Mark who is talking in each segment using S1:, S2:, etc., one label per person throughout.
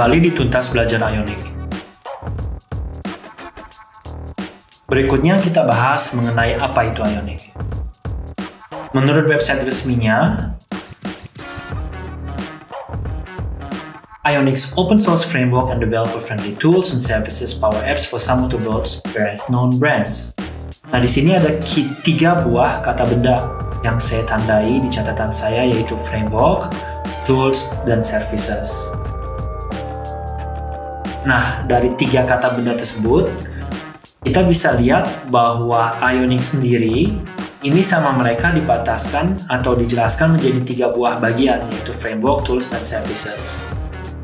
S1: kembali di Tuntas Belajar Ionic. Berikutnya kita bahas mengenai apa itu Ionic. Menurut website resminya, Ionic's open source framework and developer-friendly tools and services power apps for some of the world's best known brands. Nah, di sini ada 3 buah kata benda yang saya tandai di catatan saya, yaitu framework, tools, dan services. Nah, dari 3 kata benda tersebut, kita bisa lihat bahwa Ionic sendiri ini sama mereka dibataskan atau dijelaskan menjadi 3 buah bagian, yaitu framework, tools, dan services.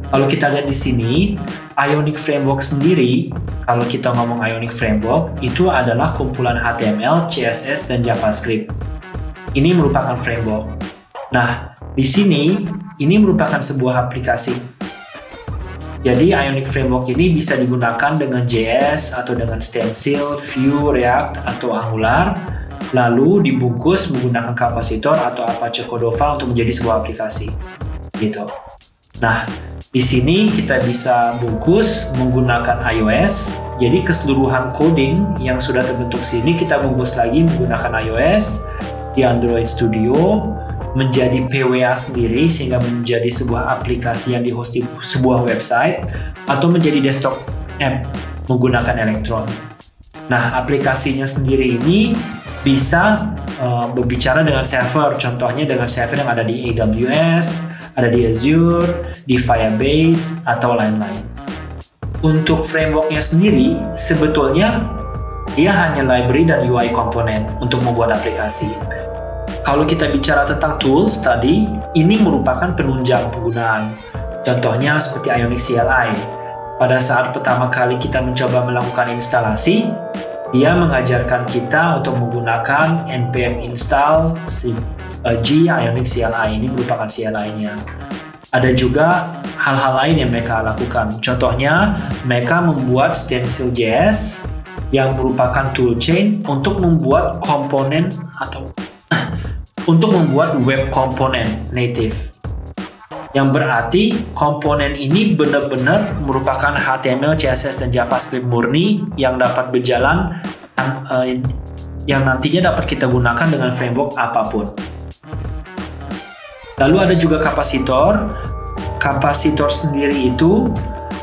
S1: Kalau kita lihat di sini, Ionic Framework sendiri, kalau kita ngomong Ionic Framework, itu adalah kumpulan HTML, CSS, dan JavaScript. Ini merupakan framework. Nah, di sini, ini merupakan sebuah aplikasi. Jadi Ionic Framework ini bisa digunakan dengan JS atau dengan Stencil, Vue, React, atau Angular, lalu dibungkus menggunakan kapasitor atau Apache Cordova untuk menjadi sebuah aplikasi. Gitu. Nah, di sini kita bisa bungkus menggunakan iOS. Jadi keseluruhan coding yang sudah terbentuk sini kita bungkus lagi menggunakan iOS di Android Studio, menjadi PWA sendiri sehingga menjadi sebuah aplikasi yang dihost di sebuah website, atau menjadi desktop app menggunakan Electron. Nah, aplikasinya sendiri ini bisa berbicara dengan server, contohnya dengan server yang ada di AWS, ada di Azure, di Firebase, atau lain-lain. Untuk frameworknya sendiri, sebetulnya dia hanya library dan UI komponen untuk membuat aplikasi. Kalau kita bicara tentang tools tadi, ini merupakan penunjang penggunaan. Contohnya seperti Ionic CLI. Pada saat pertama kali kita mencoba melakukan instalasi, dia mengajarkan kita untuk menggunakan npm install G Ionic CLI. Ini merupakan CLI-nya. Ada juga hal-hal lain yang mereka lakukan. Contohnya, mereka membuat Stencil.js yang merupakan toolchain untuk membuat komponen atau untuk membuat web komponen native. Yang berarti komponen ini benar-benar merupakan HTML, CSS, dan JavaScript murni yang dapat berjalan, yang nantinya dapat kita gunakan dengan framework apapun. Lalu ada juga kapasitor. Kapasitor sendiri itu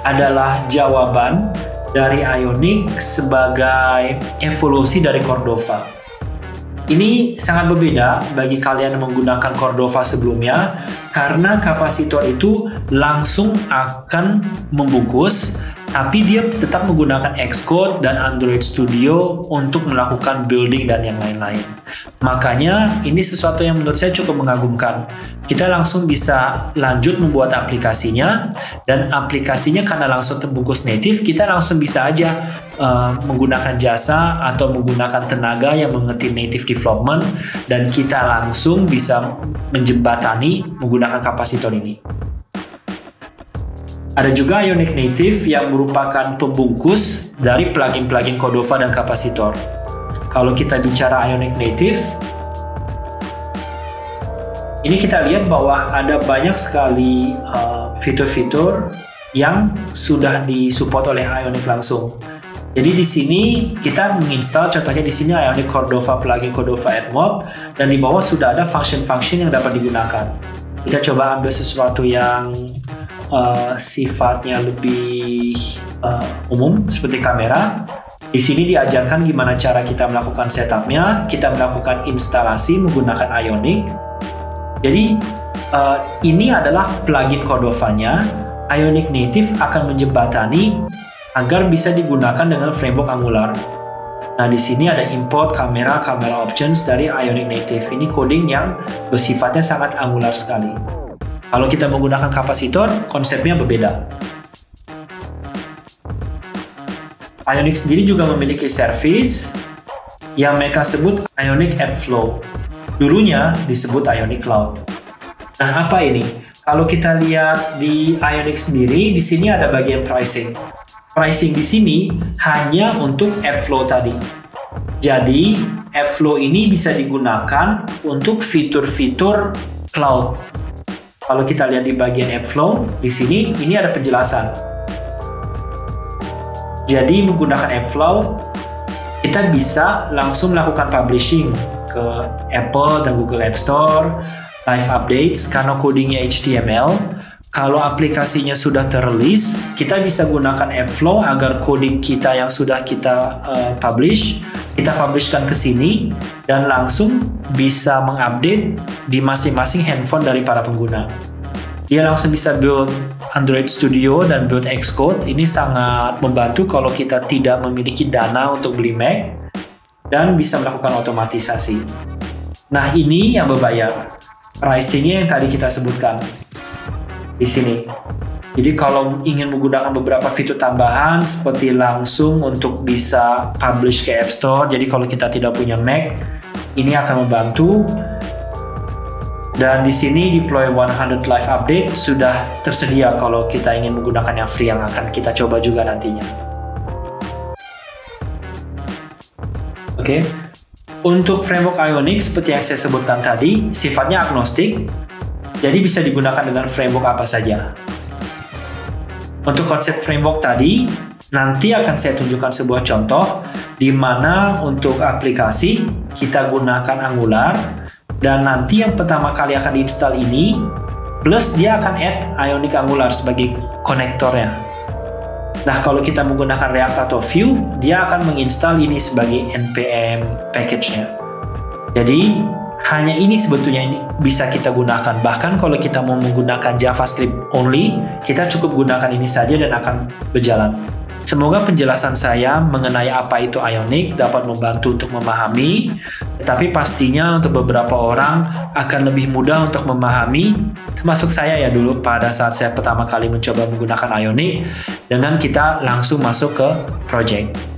S1: adalah jawaban dari Ionic sebagai evolusi dari Cordova. Ini sangat berbeda bagi kalian yang menggunakan Cordova sebelumnya, karena kapasitor itu langsung akan membungkus, tapi dia tetap menggunakan Xcode dan Android Studio untuk melakukan building dan yang lain-lain. Makanya ini sesuatu yang menurut saya cukup mengagumkan. Kita langsung bisa lanjut membuat aplikasinya, dan aplikasinya karena langsung terbungkus native, kita langsung bisa aja menggunakan jasa atau menggunakan tenaga yang mengerti native development, dan kita langsung bisa menjembatani menggunakan kapasitor ini. Ada juga Ionic Native yang merupakan pembungkus dari plugin-plugin Cordova dan kapasitor. Kalau kita bicara Ionic Native, ini kita lihat bahwa ada banyak sekali fitur-fitur yang sudah disupport oleh Ionic langsung. Jadi di sini kita menginstal, contohnya di sini Ionic Cordova plugin Cordova AdMob, dan di bawah sudah ada function-function yang dapat digunakan. Kita coba ambil sesuatu yang sifatnya lebih umum seperti kamera. Di sini diajarkan gimana cara kita melakukan setupnya, kita melakukan instalasi menggunakan Ionic. Jadi ini adalah plugin Cordova-nya. Ionic Native akan menjembatani agar bisa digunakan dengan framework Angular. Nah, di sini ada import kamera options dari Ionic Native. Ini coding yang bersifatnya sangat Angular sekali. Kalau kita menggunakan kapasitor, konsepnya berbeda. Ionic sendiri juga memiliki service yang mereka sebut Ionic App Flow. Dulunya disebut Ionic Cloud. Nah, apa ini? Kalau kita lihat di Ionic sendiri, di sini ada bagian pricing. Pricing di sini hanya untuk App Flow tadi. Jadi, App Flow ini bisa digunakan untuk fitur-fitur cloud. Kalau kita lihat di bagian app flow, di sini ini ada penjelasan. Jadi menggunakan app flow, kita bisa langsung melakukan publishing ke Apple dan Google App Store, live updates karena codingnya HTML. Kalau aplikasinya sudah terrilis, kita bisa gunakan app flow agar coding kita yang sudah kita kita publishkan ke sini dan langsung bisa mengupdate di masing-masing handphone dari para pengguna. Dia langsung bisa build Android Studio dan build Xcode. Ini sangat membantu kalau kita tidak memiliki dana untuk beli Mac dan bisa melakukan otomatisasi. Nah, ini yang berbayar. Pricing-nya yang tadi kita sebutkan di sini. Jadi kalau ingin menggunakan beberapa fitur tambahan seperti langsung untuk bisa publish ke App Store, jadi kalau kita tidak punya Mac, ini akan membantu. Dan di sini deploy 100 live update sudah tersedia kalau kita ingin menggunakan yang free yang akan kita coba juga nantinya. Oke. Untuk framework Ionic seperti yang saya sebutkan tadi, sifatnya agnostik, jadi bisa digunakan dengan framework apa saja. Untuk konsep framework tadi, nanti akan saya tunjukkan sebuah contoh di mana untuk aplikasi kita gunakan Angular dan nanti yang pertama kali akan diinstal ini plus dia akan add Ionic Angular sebagai konektornya. Nah, kalau kita menggunakan React atau Vue, dia akan menginstal ini sebagai npm package-nya. Jadi hanya ini sebetulnya ini bisa kita gunakan. Bahkan kalau kita mau menggunakan JavaScript only, kita cukup gunakan ini saja dan akan berjalan. Semoga penjelasan saya mengenai apa itu Ionic dapat membantu untuk memahami, tetapi pastinya untuk beberapa orang akan lebih mudah untuk memahami, termasuk saya ya dulu pada saat saya pertama kali mencoba menggunakan Ionic, dengan kita langsung masuk ke project.